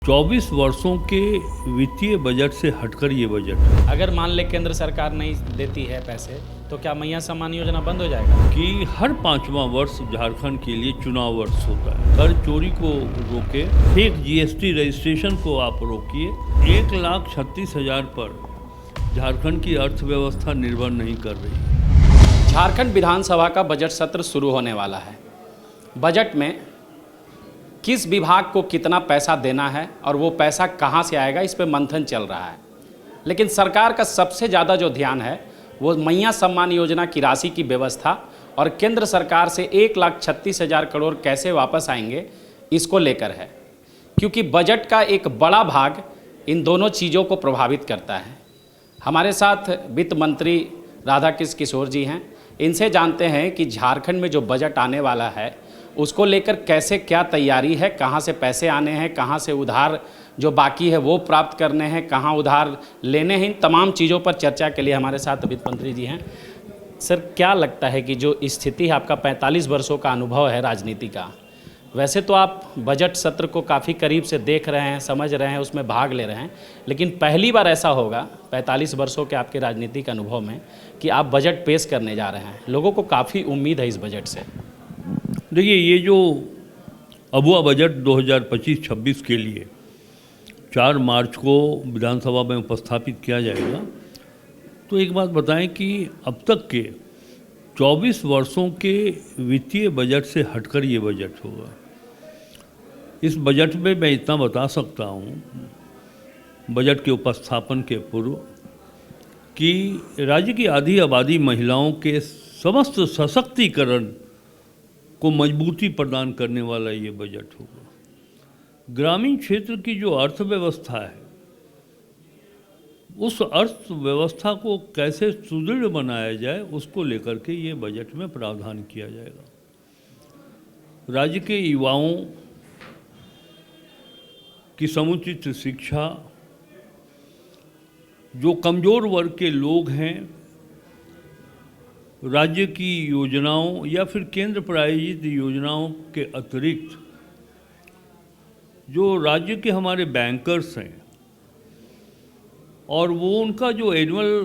24 वर्षों के वित्तीय बजट से हटकर ये बजट है अगर मान ले केंद्र सरकार नहीं देती है पैसे तो क्या मैया सम्मान योजना बंद हो जाएगा? कि हर 5वां वर्ष झारखंड के लिए चुनाव वर्ष होता है। कर चोरी को रोके, फेक जीएसटी रजिस्ट्रेशन को आप रोकिए। 1,36,000 पर झारखंड की अर्थव्यवस्था निर्भर नहीं कर रही। झारखंड विधानसभा का बजट सत्र शुरू होने वाला है। बजट में किस विभाग को कितना पैसा देना है और वो पैसा कहाँ से आएगा, इस पे मंथन चल रहा है। लेकिन सरकार का सबसे ज़्यादा जो ध्यान है वो मैया सम्मान योजना की राशि की व्यवस्था और केंद्र सरकार से 1,36,000 करोड़ कैसे वापस आएंगे, इसको लेकर है। क्योंकि बजट का एक बड़ा भाग इन दोनों चीज़ों को प्रभावित करता है। हमारे साथ वित्त मंत्री राधाकृष्ण किशोर जी हैं। इनसे जानते हैं कि झारखंड में जो बजट आने वाला है उसको लेकर कैसे क्या तैयारी है, कहाँ से पैसे आने हैं, कहाँ से उधार जो बाकी है वो प्राप्त करने हैं, कहाँ उधार लेने हैं। इन तमाम चीज़ों पर चर्चा के लिए हमारे साथ वित्त मंत्री जी हैं। सर, क्या लगता है कि जो स्थिति है, आपका 45 वर्षों का अनुभव है राजनीति का, वैसे तो आप बजट सत्र को काफ़ी करीब से देख रहे हैं, समझ रहे हैं, उसमें भाग ले रहे हैं, लेकिन पहली बार ऐसा होगा 45 वर्षों के आपके राजनीतिक अनुभव में कि आप बजट पेश करने जा रहे हैं। लोगों को काफ़ी उम्मीद है इस बजट से। देखिए, ये जो अबुआ बजट 2025-26 के लिए 4 मार्च को विधानसभा में उपस्थापित किया जाएगा, तो एक बात बताएं कि अब तक के 24 वर्षों के वित्तीय बजट से हटकर ये बजट होगा। इस बजट में मैं इतना बता सकता हूँ, बजट के उपस्थापन के पूर्व, कि राज्य की आधी आबादी महिलाओं के समस्त सशक्तिकरण को मजबूती प्रदान करने वाला ये बजट होगा। ग्रामीण क्षेत्र की जो अर्थव्यवस्था है, उस अर्थव्यवस्था को कैसे सुदृढ़ बनाया जाए, उसको लेकर के ये बजट में प्रावधान किया जाएगा। राज्य के युवाओं की समुचित शिक्षा, जो कमज़ोर वर्ग के लोग हैं, राज्य की योजनाओं या फिर केंद्र प्रायोजित योजनाओं के अतिरिक्त जो राज्य के हमारे बैंकर्स हैं और वो उनका जो एनुअल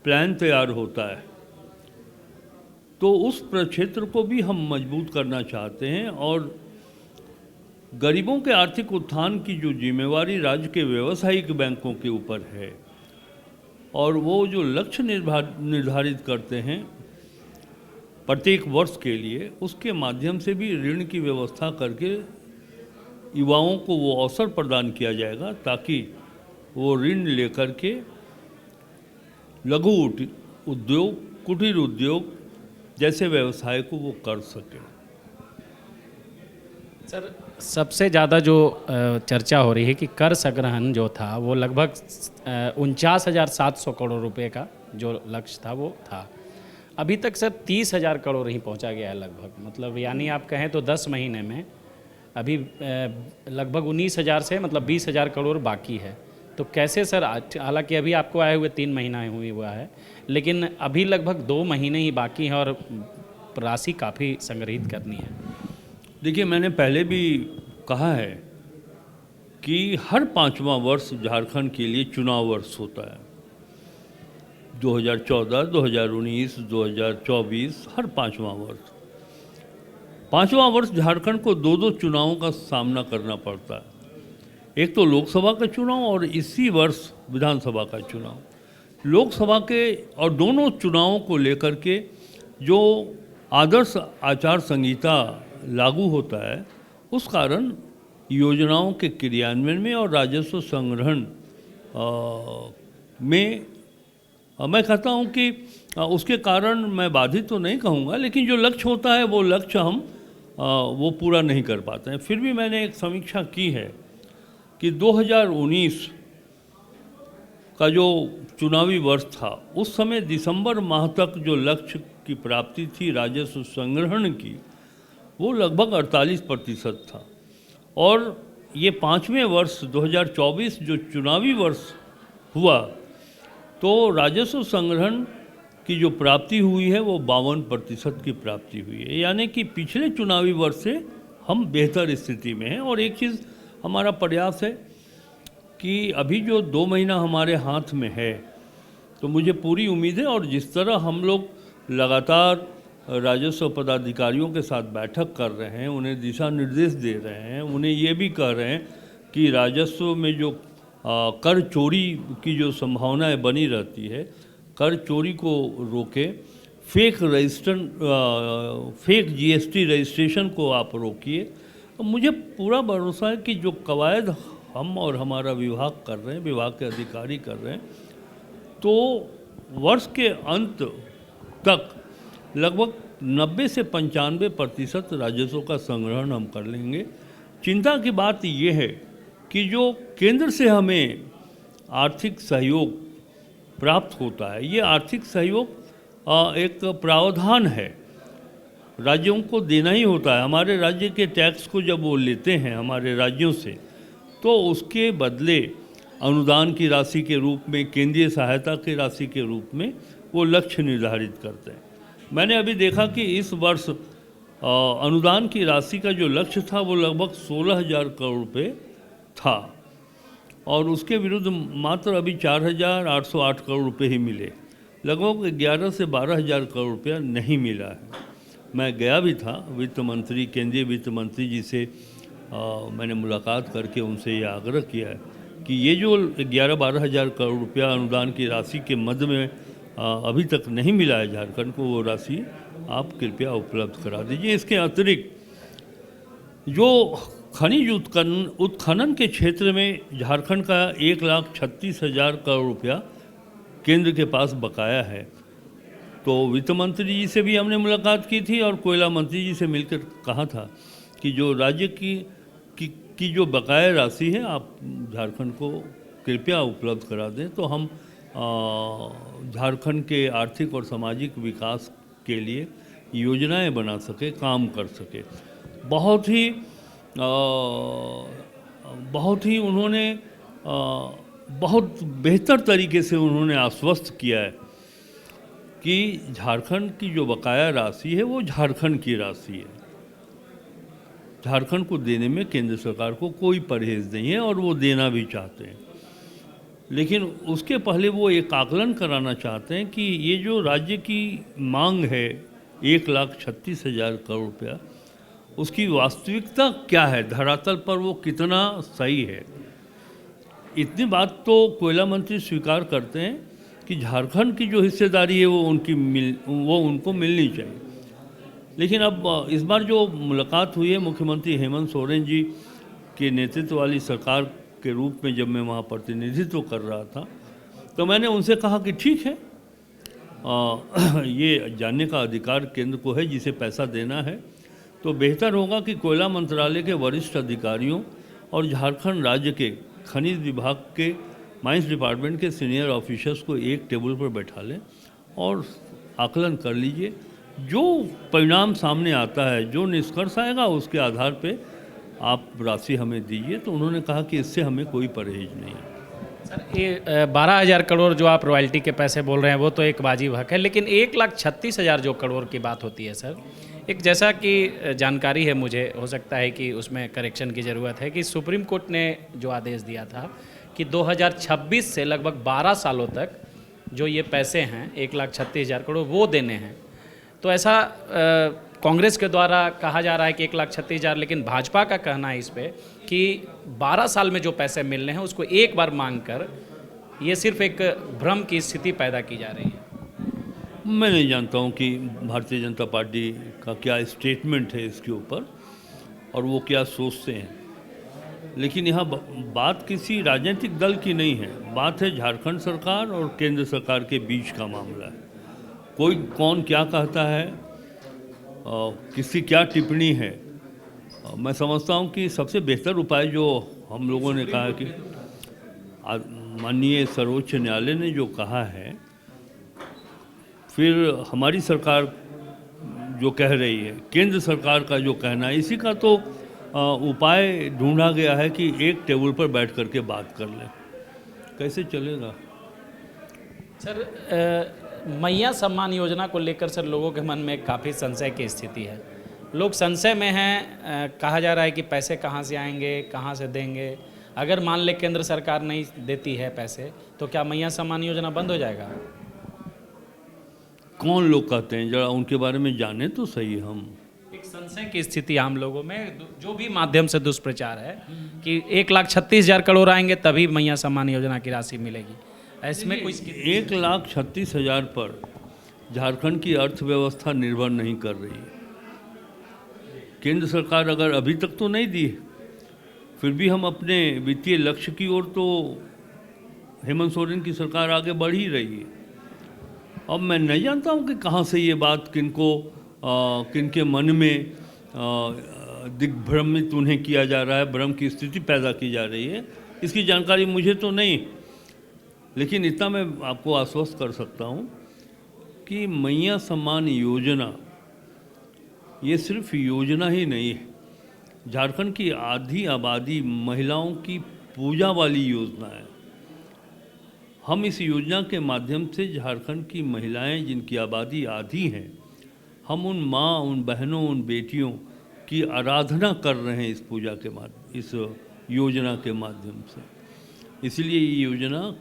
प्लान तैयार होता है, तो उस प्रक्षेत्र को भी हम मजबूत करना चाहते हैं। और गरीबों के आर्थिक उत्थान की जो जिम्मेवारी राज्य के व्यावसायिक बैंकों के ऊपर है और वो जो लक्ष्य निर्धारित करते हैं प्रत्येक वर्ष के लिए, उसके माध्यम से भी ऋण की व्यवस्था करके युवाओं को वो अवसर प्रदान किया जाएगा ताकि वो ऋण लेकर के लघु उद्योग, कुटीर उद्योग जैसे व्यवसाय को वो कर सके। सर, सबसे ज़्यादा जो चर्चा हो रही है कि कर संग्रहण जो था वो लगभग 49,700 करोड़ रुपए का जो लक्ष्य था वो था। अभी तक सर 30,000 करोड़ ही पहुंचा गया है लगभग, मतलब यानी आप कहें तो 10 महीने में अभी लगभग 19,000 से मतलब 20,000 करोड़ बाकी है। तो कैसे सर, हालांकि अभी आपको आए हुए 3 महीना हुआ है, लेकिन अभी लगभग 2 महीने ही बाकी हैं और राशि काफ़ी संग्रहित करनी है। देखिए, मैंने पहले भी कहा है कि हर 5वां वर्ष झारखंड के लिए चुनाव वर्ष होता है। 2014, 2019, 2024, हर 5वां वर्ष। 5वां वर्ष झारखंड को 2 चुनावों का सामना करना पड़ता है। एक तो लोकसभा का चुनाव और इसी वर्ष विधानसभा का चुनाव। लोकसभा के और दोनों चुनावों को लेकर के जो आदर्श आचार संहिता लागू होता है, उस कारण योजनाओं के क्रियान्वयन में और राजस्व संग्रहण में मैं कहता हूं कि उसके कारण मैं बाधित तो नहीं कहूँगा, लेकिन जो लक्ष्य होता है वो लक्ष्य हम वो पूरा नहीं कर पाते हैं। फिर भी मैंने एक समीक्षा की है कि 2019 का जो चुनावी वर्ष था, उस समय दिसंबर माह तक जो लक्ष्य की प्राप्ति थी राजस्व संग्रहण की, वो लगभग 48% था। और ये 5वें वर्ष 2024 जो चुनावी वर्ष हुआ, तो राजस्व संग्रहण की जो प्राप्ति हुई है वो 52% की प्राप्ति हुई है। यानी कि पिछले चुनावी वर्ष से हम बेहतर स्थिति में हैं। और एक चीज़ हमारा प्रयास है कि अभी जो 2 महीना हमारे हाथ में है, तो मुझे पूरी उम्मीद है, और जिस तरह हम लोग लगातार राजस्व पदाधिकारियों के साथ बैठक कर रहे हैं, उन्हें दिशा निर्देश दे रहे हैं, उन्हें ये भी कह रहे हैं कि राजस्व में जो कर चोरी की जो संभावनाएं बनी रहती है, कर चोरी को रोके, फेक जीएसटी रजिस्ट्रेशन को आप रोकिए। तो मुझे पूरा भरोसा है कि जो कवायद हम और हमारा विभाग कर रहे हैं, विभाग के अधिकारी कर रहे हैं, तो वर्ष के अंत तक लगभग 90 से 95% राजस्व का संग्रहण हम कर लेंगे। चिंता की बात यह है कि जो केंद्र से हमें आर्थिक सहयोग प्राप्त होता है, ये आर्थिक सहयोग एक प्रावधान है, राज्यों को देना ही होता है। हमारे राज्य के टैक्स को जब वो लेते हैं हमारे राज्यों से, तो उसके बदले अनुदान की राशि के रूप में, केंद्रीय सहायता की राशि के रूप में वो लक्ष्य निर्धारित करते हैं। मैंने अभी देखा कि इस वर्ष अनुदान की राशि का जो लक्ष्य था वो लगभग 16,000 करोड़ रुपये था, और उसके विरुद्ध मात्र अभी 4,808 करोड़ रुपये ही मिले। लगभग 11 से 12,000 करोड़ रुपया नहीं मिला है। मैं गया भी था, वित्त मंत्री, केंद्रीय वित्त मंत्री जी से मैंने मुलाकात करके उनसे ये आग्रह किया है कि ये जो 11-12 हज़ार करोड़ रुपया अनुदान की राशि के मद में अभी तक नहीं मिला है झारखंड को, वो राशि आप कृपया उपलब्ध करा दीजिए। इसके अतिरिक्त जो खनिज उत्खनन के क्षेत्र में झारखंड का 1,36,000 करोड़ रुपया केंद्र के पास बकाया है, तो वित्त मंत्री जी से भी हमने मुलाकात की थी और कोयला मंत्री जी से मिलकर कहा था कि जो राज्य की जो बकाया राशि है आप झारखंड को कृपया उपलब्ध करा दें, तो हम झारखंड के आर्थिक और सामाजिक विकास के लिए योजनाएं बना सके, काम कर सके। बहुत ही उन्होंने बहुत बेहतर तरीके से उन्होंने आश्वस्त किया है कि झारखंड की जो बकाया राशि है वो झारखंड की राशि है, झारखंड को देने में केंद्र सरकार को कोई परहेज नहीं है और वो देना भी चाहते हैं। लेकिन उसके पहले वो एक आकलन कराना चाहते हैं कि ये जो राज्य की मांग है 1,36,000 करोड़ रुपया, उसकी वास्तविकता क्या है, धरातल पर वो कितना सही है। इतनी बात तो कोयला मंत्री स्वीकार करते हैं कि झारखंड की जो हिस्सेदारी है वो उनको मिलनी चाहिए। लेकिन अब इस बार जो मुलाकात हुई है मुख्यमंत्री हेमंत सोरेन जी के नेतृत्व वाली सरकार के रूप में, जब मैं वहाँ प्रतिनिधित्व कर रहा था, तो मैंने उनसे कहा कि ठीक है, ये जानने का अधिकार केंद्र को है जिसे पैसा देना है, तो बेहतर होगा कि कोयला मंत्रालय के वरिष्ठ अधिकारियों और झारखंड राज्य के खनिज विभाग के माइंस डिपार्टमेंट के सीनियर ऑफिसर्स को एक टेबल पर बैठा लें और आकलन कर लीजिए। जो परिणाम सामने आता है, जो निष्कर्ष आएगा, उसके आधार पे आप राशि हमें दीजिए। तो उन्होंने कहा कि इससे हमें कोई परहेज नहीं है। सर, ये 12,000 करोड़ जो आप रॉयल्टी के पैसे बोल रहे हैं वो तो एक वाजिब हक है, लेकिन 1,36,000 जो करोड़ की बात होती है सर, एक जैसा कि जानकारी है मुझे, हो सकता है कि उसमें करेक्शन की ज़रूरत है, कि सुप्रीम कोर्ट ने जो आदेश दिया था कि 2026 से लगभग 12 सालों तक जो ये पैसे हैं 1,36,000 करोड़ वो देने हैं। तो ऐसा कांग्रेस के द्वारा कहा जा रहा है कि 1,36,000, लेकिन भाजपा का कहना है इस पे कि 12 साल में जो पैसे मिलने हैं उसको एक बार मांग कर ये सिर्फ एक भ्रम की स्थिति पैदा की जा रही है। मैं नहीं जानता हूँ कि भारतीय जनता पार्टी का क्या स्टेटमेंट है इसके ऊपर और वो क्या सोचते हैं, लेकिन यहाँ बात किसी राजनीतिक दल की नहीं है, बात है झारखंड सरकार और केंद्र सरकार के बीच का मामला है। कोई कौन क्या कहता है, किसकी क्या टिप्पणी है, मैं समझता हूँ कि सबसे बेहतर उपाय जो हम लोगों ने कहा कि माननीय सर्वोच्च न्यायालय ने जो कहा है, फिर हमारी सरकार जो कह रही है, केंद्र सरकार का जो कहना है, इसी का तो उपाय ढूंढा गया है कि एक टेबल पर बैठ करके बात कर लें। कैसे चलेगा सर? मैया सम्मान योजना को लेकर सर लोगों के मन में काफ़ी संशय की स्थिति है। लोग संशय में हैं, कहा जा रहा है कि पैसे कहाँ से आएंगे, कहाँ से देंगे। अगर मान ले केंद्र सरकार नहीं देती है पैसे, तो क्या मैया सम्मान योजना बंद हो जाएगा? कौन लोग कहते हैं, जरा उनके बारे में जाने तो सही हम। एक संशय की स्थिति आम लोगों में, जो भी माध्यम से दुष्प्रचार है कि 1,36,000 करोड़ आएंगे तभी मैया सम्मान योजना की राशि मिलेगी। इसमें कोई 1,36,000 पर झारखंड की अर्थव्यवस्था निर्भर नहीं कर रही है। केंद्र सरकार अगर अभी तक तो नहीं दी, फिर भी हम अपने वित्तीय लक्ष्य की ओर तो हेमंत सोरेन की सरकार आगे बढ़ ही रही है। अब मैं नहीं जानता हूँ कि कहाँ से ये बात किनके मन में दिग्भ्रमित उन्हें किया जा रहा है, भ्रम की स्थिति पैदा की जा रही है, इसकी जानकारी मुझे तो नहीं। लेकिन इतना मैं आपको आश्वस्त कर सकता हूँ कि मैया सम्मान योजना ये सिर्फ योजना ही नहीं है, झारखंड की आधी आबादी महिलाओं की पूजा वाली योजना है। हम इस योजना के माध्यम से झारखंड की महिलाएं जिनकी आबादी आधी हैं, हम उन माँ, उन बहनों, उन बेटियों की आराधना कर रहे हैं इस योजना के माध्यम से। इसलिए ये योजना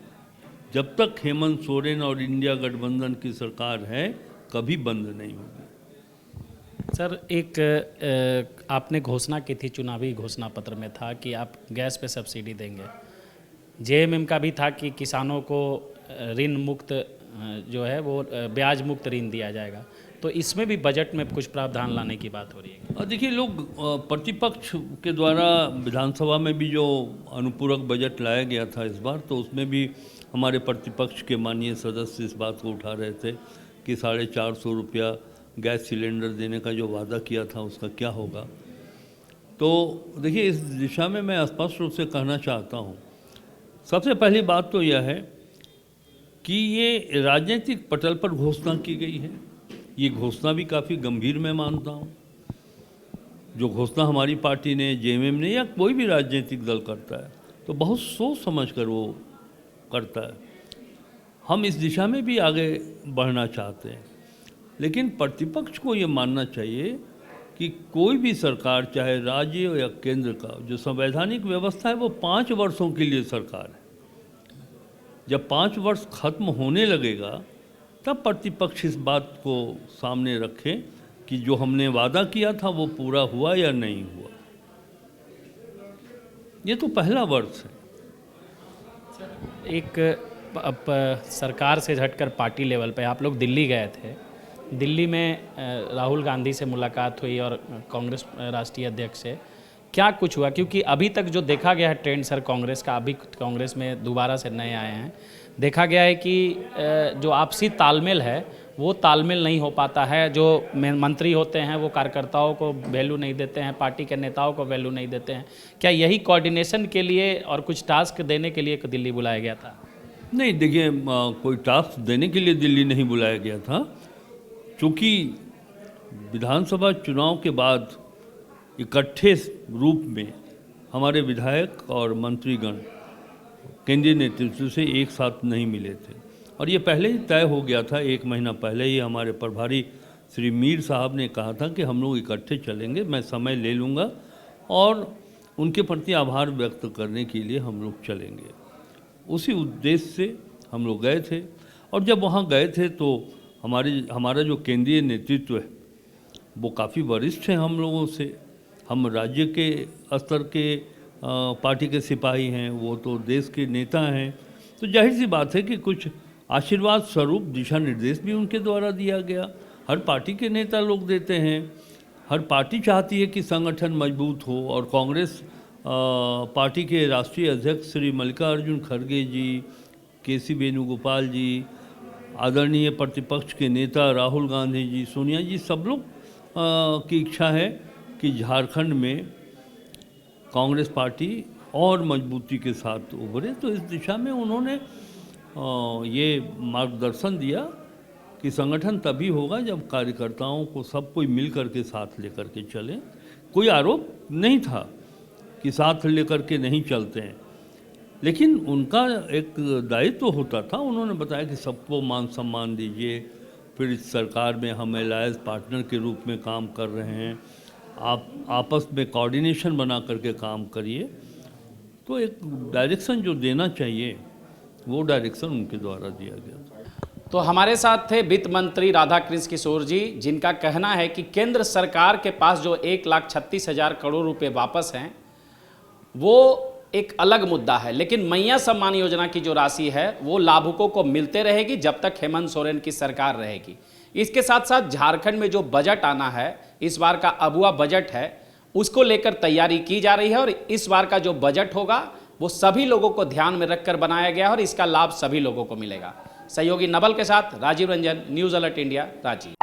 जब तक हेमंत सोरेन और इंडिया गठबंधन की सरकार है कभी बंद नहीं होगी। सर, आपने घोषणा की थी, चुनावी घोषणा पत्र में था कि आप गैस पे सब्सिडी देंगे। जेएमएम का भी था कि किसानों को ऋण मुक्त जो है वो ब्याज मुक्त ऋण दिया जाएगा। तो इसमें भी बजट में कुछ प्रावधान लाने की बात हो रही है। देखिए, लोग प्रतिपक्ष के द्वारा विधानसभा में भी जो अनुपूरक बजट लाया गया था इस बार, तो उसमें भी हमारे प्रतिपक्ष के माननीय सदस्य इस बात को उठा रहे थे कि 450 रुपया गैस सिलेंडर देने का जो वादा किया था उसका क्या होगा। तो देखिए, इस दिशा में मैं स्पष्ट रूप से कहना चाहता हूँ, सबसे पहली बात तो यह है कि ये राजनीतिक पटल पर घोषणा की गई है। ये घोषणा भी काफ़ी गंभीर मैं मानता हूँ। जो घोषणा हमारी पार्टी ने, जेएमएम ने या कोई भी राजनीतिक दल करता है तो बहुत सोच समझ कर वो करता है। हम इस दिशा में भी आगे बढ़ना चाहते हैं, लेकिन प्रतिपक्ष को ये मानना चाहिए कि कोई भी सरकार, चाहे राज्य या केंद्र का जो संवैधानिक व्यवस्था है वो 5 वर्षों के लिए सरकार है। जब 5 वर्ष खत्म होने लगेगा तब प्रतिपक्ष इस बात को सामने रखे कि जो हमने वादा किया था वो पूरा हुआ या नहीं हुआ। ये तो पहला वर्ष है। अब सरकार से हटकर पार्टी लेवल पे आप लोग दिल्ली गए थे। दिल्ली में राहुल गांधी से मुलाकात हुई और कांग्रेस राष्ट्रीय अध्यक्ष से क्या कुछ हुआ? क्योंकि अभी तक जो देखा गया है ट्रेंड सर कांग्रेस का, अभी कांग्रेस में दोबारा से नए आए हैं, देखा गया है कि जो आपसी तालमेल है वो तालमेल नहीं हो पाता है। जो मंत्री होते हैं वो कार्यकर्ताओं को वैल्यू नहीं देते हैं, पार्टी के नेताओं को वैल्यू नहीं देते हैं। क्या यही कोऑर्डिनेशन के लिए और कुछ टास्क देने के लिए दिल्ली बुलाया गया था? नहीं, देखिए, कोई टास्क देने के लिए दिल्ली नहीं बुलाया गया था। चूँकि विधानसभा चुनाव के बाद इकट्ठे रूप में हमारे विधायक और मंत्रीगण केंद्रीय नेतृत्व से एक साथ नहीं मिले थे, और ये पहले ही तय हो गया था। 1 महीना पहले ही हमारे प्रभारी श्री मीर साहब ने कहा था कि हम लोग इकट्ठे चलेंगे, मैं समय ले लूँगा और उनके प्रति आभार व्यक्त करने के लिए हम लोग चलेंगे। उसी उद्देश्य से हम लोग गए थे, और जब वहाँ गए थे तो हमारा जो केंद्रीय नेतृत्व है वो काफ़ी वरिष्ठ है हम लोगों से। हम राज्य के स्तर के पार्टी के सिपाही हैं, वो तो देश के नेता हैं। तो जाहिर सी बात है कि कुछ आशीर्वाद स्वरूप दिशा निर्देश भी उनके द्वारा दिया गया। हर पार्टी के नेता लोग देते हैं। हर पार्टी चाहती है कि संगठन मजबूत हो, और कांग्रेस पार्टी के राष्ट्रीय अध्यक्ष श्री मल्लिकार्जुन खड़गे जी, केसी वेणुगोपाल जी, आदरणीय प्रतिपक्ष के नेता राहुल गांधी जी, सोनिया जी, सब लोग की इच्छा है कि झारखंड में कांग्रेस पार्टी और मजबूती के साथ उभरे। तो इस दिशा में उन्होंने ये मार्गदर्शन दिया कि संगठन तभी होगा जब कार्यकर्ताओं को सब कोई मिल कर के साथ लेकर के चलें। कोई आरोप नहीं था कि साथ लेकर के नहीं चलते हैं, लेकिन उनका एक दायित्व होता था। उन्होंने बताया कि सबको मान सम्मान दीजिए, फिर इस सरकार में हम अलायंस पार्टनर के रूप में काम कर रहे हैं। आप आपस में कोऑर्डिनेशन बना करके काम करिए, तो एक डायरेक्शन जो देना चाहिए वो डायरेक्शन उनके द्वारा दिया गया था। तो हमारे साथ थे वित्त मंत्री राधाकृष्ण किशोर जी, जिनका कहना है कि केंद्र सरकार के पास जो 1,36,000 करोड़ रुपए वापस हैं वो एक अलग मुद्दा है, लेकिन मैया सम्मान योजना की जो राशि है वो लाभुकों को मिलते रहेगी जब तक हेमंत सोरेन की सरकार रहेगी। इसके साथ साथ झारखंड में जो बजट आना है, इस बार का अबुआ बजट है, उसको लेकर तैयारी की जा रही है और इस बार का जो बजट होगा वो सभी लोगों को ध्यान में रखकर बनाया गया है और इसका लाभ सभी लोगों को मिलेगा। सहयोगी नवल के साथ Rajeev Ranjan, news alert India, Ranchi.